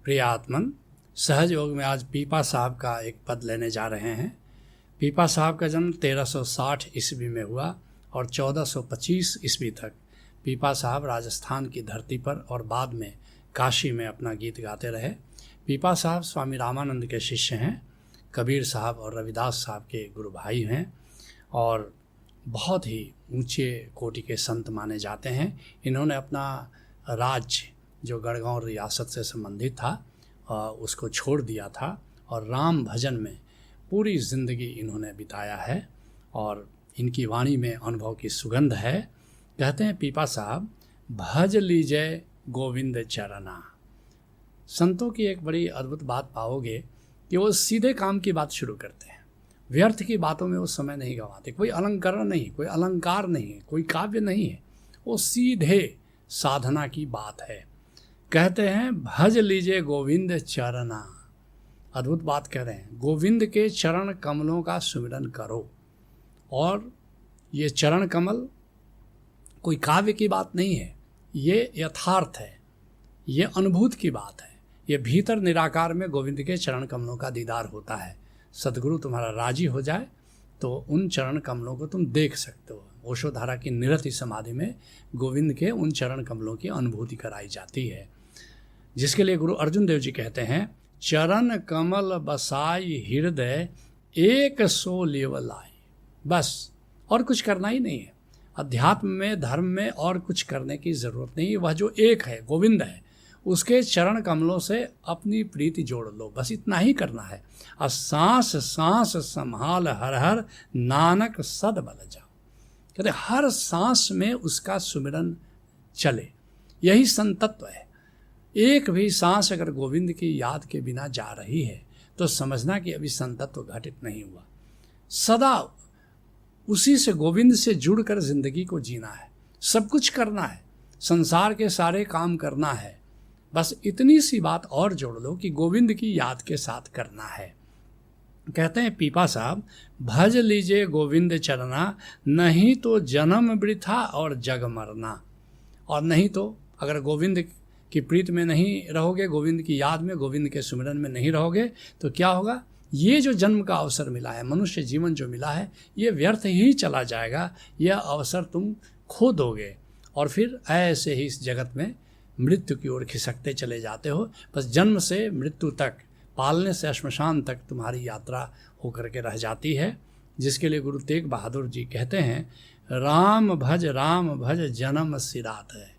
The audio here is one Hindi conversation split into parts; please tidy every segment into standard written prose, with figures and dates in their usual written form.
प्रिय आत्मन, सहज योग में आज पीपा साहब का एक पद लेने जा रहे हैं। पीपा साहब का जन्म 1360 ईस्वी में हुआ और 1425 ईस्वी तक पीपा साहब राजस्थान की धरती पर और बाद में काशी में अपना गीत गाते रहे। पीपा साहब स्वामी रामानंद के शिष्य हैं, कबीर साहब और रविदास साहब के गुरु भाई हैं और बहुत ही ऊंचे कोटि के संत माने जाते हैं। इन्होंने अपना राज्य जो गढ़गांव रियासत से संबंधित था उसको छोड़ दिया था और राम भजन में पूरी ज़िंदगी इन्होंने बिताया है और इनकी वाणी में अनुभव की सुगंध है। कहते हैं पीपा साहब, भज लीजिए गोविंद चरना। संतों की एक बड़ी अद्भुत बात पाओगे कि वो सीधे काम की बात शुरू करते हैं, व्यर्थ की बातों में वो समय नहीं गंवाते। कोई अलंकरण नहीं, कोई अलंकार नहीं, कोई काव्य नहीं है, वो सीधे साधना की बात है। कहते हैं भज लीजिए गोविंद चरना। अद्भुत बात कह रहे हैं, गोविंद के चरण कमलों का सुमिरन करो। और ये चरण कमल कोई काव्य की बात नहीं है, ये यथार्थ है, ये अनुभूत की बात है। ये भीतर निराकार में गोविंद के चरण कमलों का दीदार होता है। सद्गुरु तुम्हारा राजी हो जाए तो उन चरण कमलों को तुम देख सकते हो। ओशोधारा की निरति समाधि में गोविंद के उन चरण कमलों की अनुभूति कराई जाती है, जिसके लिए गुरु अर्जुन देव जी कहते हैं, चरण कमल बसाई हृदय एक सो लेवलाई। बस और कुछ करना ही नहीं है। अध्यात्म में, धर्म में और कुछ करने की ज़रूरत नहीं। वह जो एक है, गोविंद है, उसके चरण कमलों से अपनी प्रीति जोड़ लो। बस इतना ही करना है। और सांस सांस संभाल हर हर नानक सद बल जाओ। कहते हर सांस में उसका सुमिरन चले, यही संतत्व है। एक भी सांस अगर गोविंद की याद के बिना जा रही है तो समझना कि अभी संतत्व घटित नहीं हुआ। सदा उसी से, गोविंद से जुड़कर जिंदगी को जीना है, सब कुछ करना है, संसार के सारे काम करना है। बस इतनी सी बात और जोड़ लो कि गोविंद की याद के साथ करना है। कहते हैं पीपा साहब, भज लीजिए गोविंद चरना, नहीं तो जन्म वृथा और जग मरना। और नहीं तो अगर गोविंद की प्रीत में नहीं रहोगे, गोविंद की याद में, गोविंद के सुमिरन में नहीं रहोगे तो क्या होगा? ये जो जन्म का अवसर मिला है, मनुष्य जीवन जो मिला है, ये व्यर्थ ही चला जाएगा। यह अवसर तुम खो दोगे और फिर ऐसे ही इस जगत में मृत्यु की ओर खिसकते चले जाते हो। बस जन्म से मृत्यु तक, पालने से श्मशान तक तुम्हारी यात्रा होकर के रह जाती है। जिसके लिए गुरु तेग बहादुर जी कहते हैं, राम भज जन्म सिरात है।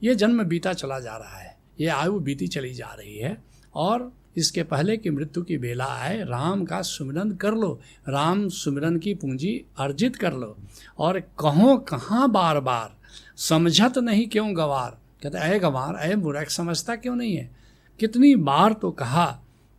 ये जन्म बीता चला जा रहा है, ये आयु बीती चली जा रही है और इसके पहले कि मृत्यु की बेला आए, राम का सुमिरन कर लो, राम सुमिरन की पूंजी अर्जित कर लो। और कहो कहाँ बार बार, समझत नहीं क्यों गवार। कहते ऐ गवार, ऐ मूर्ख, समझता क्यों नहीं है? कितनी बार तो कहा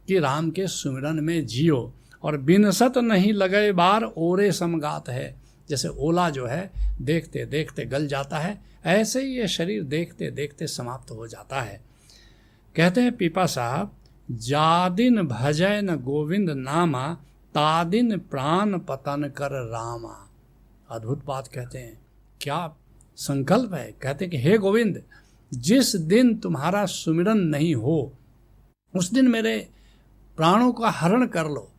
कि राम के सुमिरन में जियो, और बिनसत नहीं लगे बार ओरे समगात है। जैसे ओला जो है देखते देखते गल जाता है, ऐसे ही ये शरीर देखते देखते समाप्त हो जाता है। कहते हैं पीपा साहब, जादिन भजय न गोविंद नामा, तादिन प्राण पतन कर रामा। अद्भुत बात कहते हैं, क्या संकल्प है। कहते हैं कि हे गोविंद, जिस दिन तुम्हारा सुमिरन नहीं हो उस दिन मेरे प्राणों का हरण कर लो।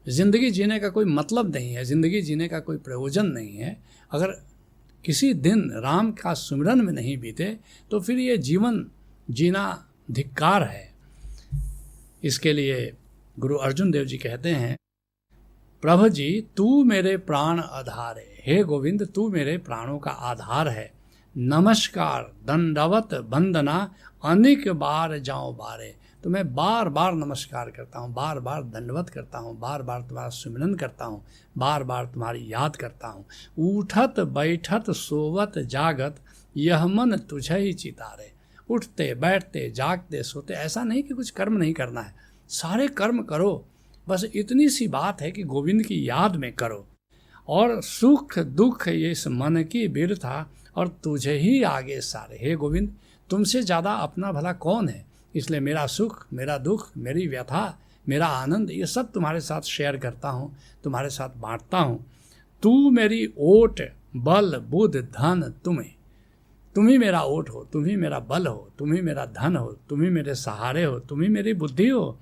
जिंदगी जीने का कोई मतलब नहीं है, जिंदगी जीने का कोई प्रयोजन नहीं है। अगर किसी दिन राम का सुमिरन में नहीं बीते तो फिर ये जीवन जीना धिक्कार है। इसके लिए गुरु अर्जुन देव जी कहते हैं, प्रभु जी तू मेरे प्राण आधार है। हे गोविंद, तू मेरे प्राणों का आधार है। नमस्कार दंडवत वंदना, अनेक बार जाऊं बारे। तो मैं बार बार नमस्कार करता हूँ, बार बार दंडवत करता हूँ, बार बार तुम्हारा सुमिरन करता हूँ, बार बार तुम्हारी याद करता हूँ। उठत बैठत सोवत जागत, यह मन तुझे ही चितारे। उठते बैठते जागते सोते, ऐसा नहीं कि कुछ कर्म नहीं करना है, सारे कर्म करो। बस इतनी सी बात है कि गोविंद की याद में करो। और सुख दुख ये इस मन की बिरथा, और तुझे ही आगे सारे। हे गोविंद, तुमसे ज़्यादा अपना भला कौन है? इसलिए मेरा सुख, मेरा दुख, मेरी व्यथा, मेरा आनंद, ये सब तुम्हारे साथ शेयर करता हूँ, तुम्हारे साथ बांटता हूँ। तू मेरी ओट बल बुध धन तुम्हें। तुम ही मेरा ओट हो, तुम ही मेरा बल हो, तुम ही मेरा धन हो, तुम ही मेरे सहारे हो, तुम ही मेरी बुद्धि हो,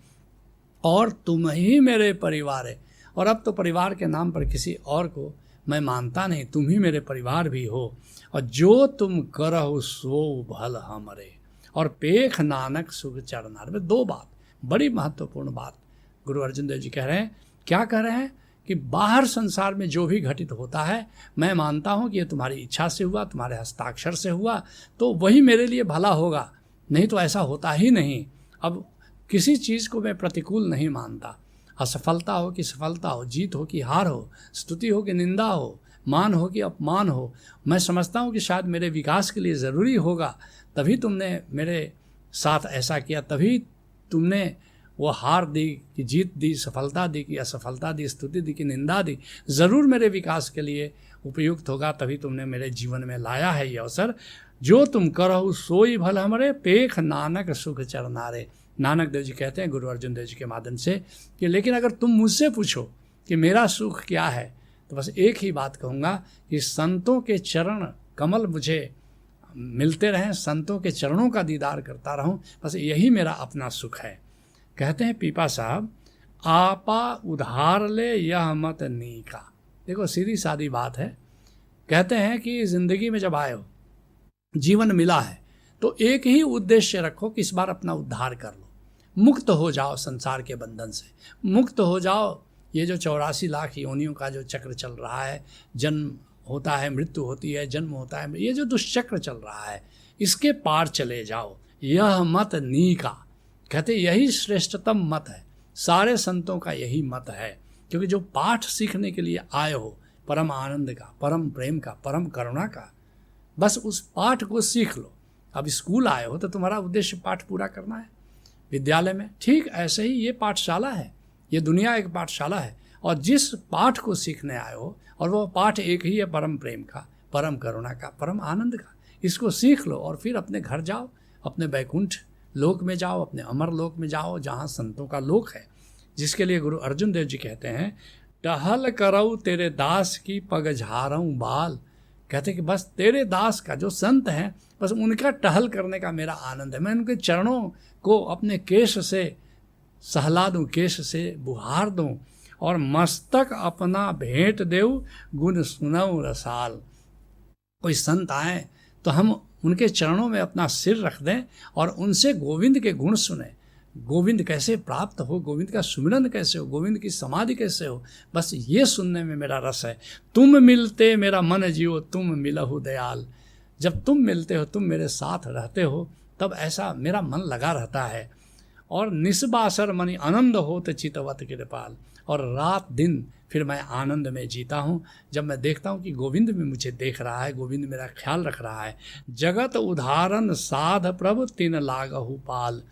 और तुम ही मेरे परिवार है। और अब तो परिवार के नाम पर किसी और को मैं मानता नहीं, तुम ही मेरे परिवार भी हो। और जो तुम करहु सो भल हमरे, और पेख नानक सुख चरनार। में दो बात, बड़ी महत्वपूर्ण बात गुरु अर्जुन देव जी कह रहे हैं। क्या कह रहे हैं कि बाहर संसार में जो भी घटित होता है, मैं मानता हूँ कि ये तुम्हारी इच्छा से हुआ, तुम्हारे हस्ताक्षर से हुआ, तो वही मेरे लिए भला होगा, नहीं तो ऐसा होता ही नहीं। अब किसी चीज़ को मैं प्रतिकूल नहीं मानता। असफलता हो कि सफलता हो, जीत हो कि हार हो, स्तुति हो कि निंदा हो, मान हो कि अपमान हो, मैं समझता हूँ कि शायद मेरे विकास के लिए ज़रूरी होगा, तभी तुमने मेरे साथ ऐसा किया, तभी तुमने वो हार दी कि जीत दी, सफलता दी कि असफलता दी, स्तुति दी कि निंदा दी, ज़रूर मेरे विकास के लिए उपयुक्त होगा, तभी तुमने मेरे जीवन में लाया है ये अवसर। जो तुम करहु सोई भल हमरे, पेख नानक सुख चरनारे। नानक देव जी कहते हैं गुरु अर्जुन देव जी के माध्यम से कि लेकिन अगर तुम मुझसे पूछो कि मेरा सुख क्या है, तो बस एक ही बात कहूँगा कि संतों के चरण कमल मुझे मिलते रहें, संतों के चरणों का दीदार करता रहूं, बस यही मेरा अपना सुख है। कहते हैं पीपा साहब, आपा उधार ले यह मत नीका। देखो सीधी सादी बात है। कहते हैं कि ज़िंदगी में जब आए हो, जीवन मिला है, तो एक ही उद्देश्य रखो कि इस बार अपना उद्धार कर लो, मुक्त हो जाओ संसार के बंधन से, मुक्त हो जाओ ये जो 84 लाख योनियों का जो चक्र चल रहा है, जन्म होता है, मृत्यु होती है, जन्म होता है, ये जो दुष्चक्र चल रहा है, इसके पार चले जाओ। यह मत नीका, कहते यही श्रेष्ठतम मत है, सारे संतों का यही मत है। क्योंकि जो पाठ सीखने के लिए आए हो, परम आनंद का, परम प्रेम का, परम करुणा का, बस उस पाठ को सीख लो। अब स्कूल आए हो तो तुम्हारा उद्देश्य पाठ पूरा करना है, विद्यालय में, ठीक ऐसे ही ये पाठशाला है, ये दुनिया एक पाठशाला है, और जिस पाठ को सीखने आए हो, और वो पाठ एक ही है, परम प्रेम का, परम करुणा का, परम आनंद का, इसको सीख लो और फिर अपने घर जाओ, अपने बैकुंठ लोक में जाओ, अपने अमर लोक में जाओ, जहाँ संतों का लोक है, जिसके लिए गुरु अर्जुन देव जी कहते हैं, टहल करऊ तेरे दास की पग झारऊ बाल। कहते कि बस तेरे दास का, जो संत हैं, बस उनका टहल करने का मेरा आनंद है। मैं उनके चरणों को अपने केश से सहला दूं, केश से बुहार दूं, और मस्तक अपना भेंट देऊ, गुण सुनऊ रसाल। कोई संत आए तो हम उनके चरणों में अपना सिर रख दें और उनसे गोविंद के गुण सुने, गोविंद कैसे प्राप्त हो, गोविंद का सुमिरन कैसे हो, गोविंद की समाधि कैसे हो, बस ये सुनने में मेरा रस है। तुम मिलते मेरा मन जियो, तुम मिलहु दयाल। जब तुम मिलते हो, तुम मेरे साथ रहते हो, तब ऐसा मेरा मन लगा रहता है। और निस्बासर मनि आनंद होत चितवत कृपाल। और रात दिन फिर मैं आनंद में जीता हूँ, जब मैं देखता हूँ कि गोविंद भी मुझे देख रहा है, गोविंद मेरा ख्याल रख रहा है। जगत उदाहरण साध प्रभु तिन लागहु पाल।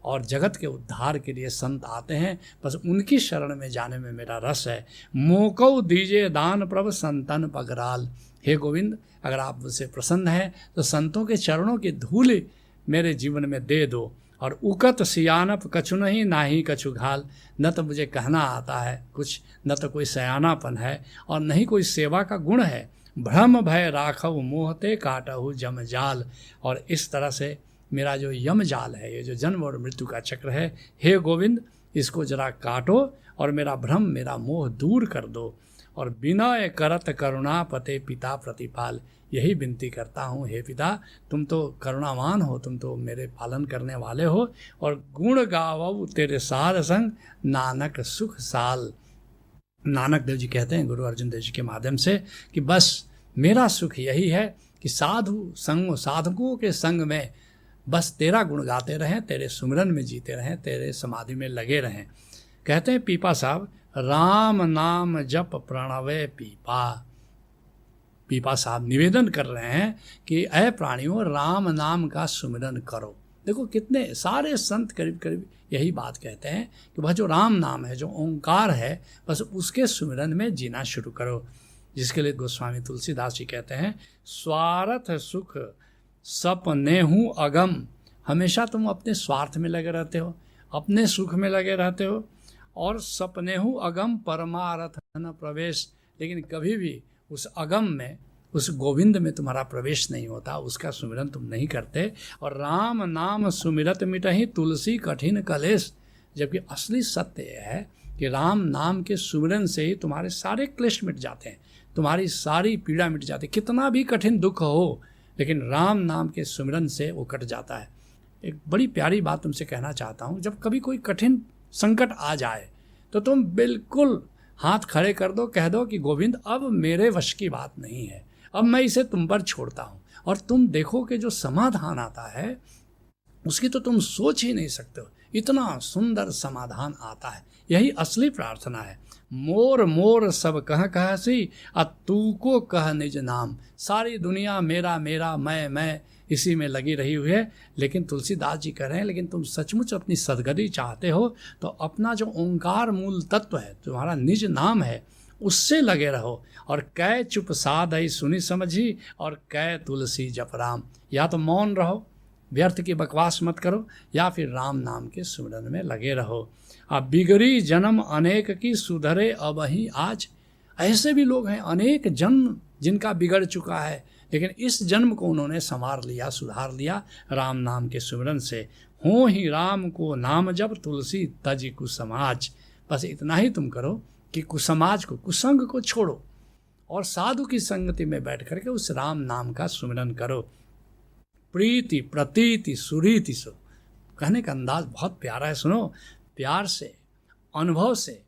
और जगत के उद्धार के लिए संत आते हैं, बस उनकी शरण में जाने में मेरा रस है। मोकौ दीजे दान प्रभु संतन पगराल। हे गोविंद, अगर आप मुझसे प्रसन्न हैं तो संतों के चरणों की धूल मेरे जीवन में दे दो। और उकत सियानप कछु नहीं, ना ही कछु घाल। न तो मुझे कहना आता है कुछ, न तो कोई सयानापन है, और नहीं कोई सेवा का गुण है। भ्रम भय राखव मोहते काटहु जम जाल। और इस तरह से मेरा जो यम जाल है, ये जो जन्म और मृत्यु का चक्र है, हे गोविंद, इसको जरा काटो और मेरा भ्रम, मेरा मोह दूर कर दो। और बिना करत करुणा पते पिता प्रतिपाल। यही विनती करता हूँ, हे पिता, तुम तो करुणावान हो, तुम तो मेरे पालन करने वाले हो। और गुण गावऊ तेरे सार संग, नानक सुख साल। नानक देव जी कहते हैं गुरु अर्जुन देव जी के माध्यम से कि बस मेरा सुख यही है कि साधु संग, साधकों के संग में बस तेरा गुण गाते रहें, तेरे सुमिरन में जीते रहें, तेरे समाधि में लगे रहें। कहते हैं पीपा साहब, राम नाम जप प्रणवे पीपा। पीपा साहब निवेदन कर रहे हैं कि ऐ प्राणियों, राम नाम का सुमिरन करो। देखो कितने सारे संत करीब करीब यही बात कहते हैं कि वह जो राम नाम है, जो ओंकार है, बस उसके सुमिरन में जीना शुरू करो। जिसके लिए गोस्वामी तुलसीदास जी कहते हैं, स्वार्थ सुख सपने हूँ अगम। हमेशा तुम अपने स्वार्थ में लगे रहते हो, अपने सुख में लगे रहते हो, और सपने हूँ अगम परमार्थ न प्रवेश। लेकिन कभी भी उस अगम में, उस गोविंद में तुम्हारा प्रवेश नहीं होता, उसका सुमिरन तुम नहीं करते। और राम नाम सुमिरत मिटहि तुलसी कठिन कलेश। जबकि असली सत्य यह है कि राम नाम के सुमिरन से ही तुम्हारे सारे क्लेश मिट जाते हैं, तुम्हारी सारी पीड़ा मिट जाती है। कितना भी कठिन दुख हो, लेकिन राम नाम के सुमिरन से वो कट जाता है। एक बड़ी प्यारी बात तुमसे कहना चाहता हूँ, जब कभी कोई कठिन संकट आ जाए तो तुम बिल्कुल हाथ खड़े कर दो, कह दो कि गोविंद अब मेरे वश की बात नहीं है, अब मैं इसे तुम पर छोड़ता हूँ। और तुम देखो कि जो समाधान आता है उसकी तो तुम सोच ही नहीं सकते हो, इतना सुंदर समाधान आता है। यही असली प्रार्थना है। मोर मोर सब कह कहसी तू को कह निज नाम। सारी दुनिया मेरा मेरा मैं इसी में लगी रही हुई है, लेकिन तुलसीदास जी कह रहे हैं लेकिन तुम सचमुच अपनी सदगति चाहते हो तो अपना जो ओंकार मूल तत्व है, तुम्हारा निज नाम है, उससे लगे रहो। और कै चुप साधई सुनी समझी और कै तुलसी जप राम। या तो मौन रहो, व्यर्थ की बकवास मत करो, या फिर राम नाम के सुमिरन में लगे रहो। अब बिगड़ी जन्म अनेक की सुधरे अब ही आज। ऐसे भी लोग हैं, अनेक जन्म जिनका बिगड़ चुका है, लेकिन इस जन्म को उन्होंने संवार लिया, सुधार लिया राम नाम के सुमिरन से। हो ही राम को नाम जब तुलसी तज कुसमाज। बस इतना ही तुम करो कि कुसमाज को, कुसंग को छोड़ो और साधु की संगति में बैठ करके उस राम नाम का सुमिरन करो। प्रीति प्रतीति सुरीति सो। कहने का अंदाज बहुत प्यारा है, सुनो, प्यार से, अनुभव से,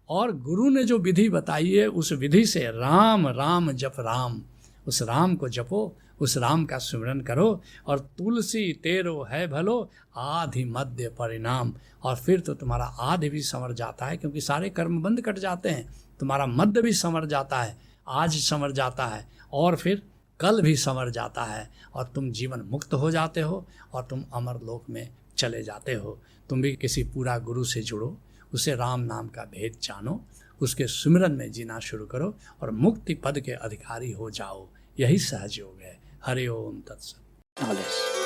और गुरु ने जो विधि बताई है उस विधि से राम राम जप राम। उस राम को जपो, उस राम का सुमिरन करो। और तुलसी तेरो है भलो आधि मध्य परिणाम। और फिर तो तुम्हारा आधि भी संवर जाता है, क्योंकि सारे कर्म बंद कट जाते हैं। तुम्हारा मध्य भी संवर जाता है, आज संवर जाता है, और फिर कल भी संवर जाता है, और तुम जीवन मुक्त हो जाते हो और तुम अमर लोक में चले जाते हो। तुम भी किसी पूरा गुरु से जुड़ो, उसे राम नाम का भेद जानो, उसके सुमिरन में जीना शुरू करो और मुक्ति पद के अधिकारी हो जाओ। यही सहज योग है। हरि ओम तत्सत।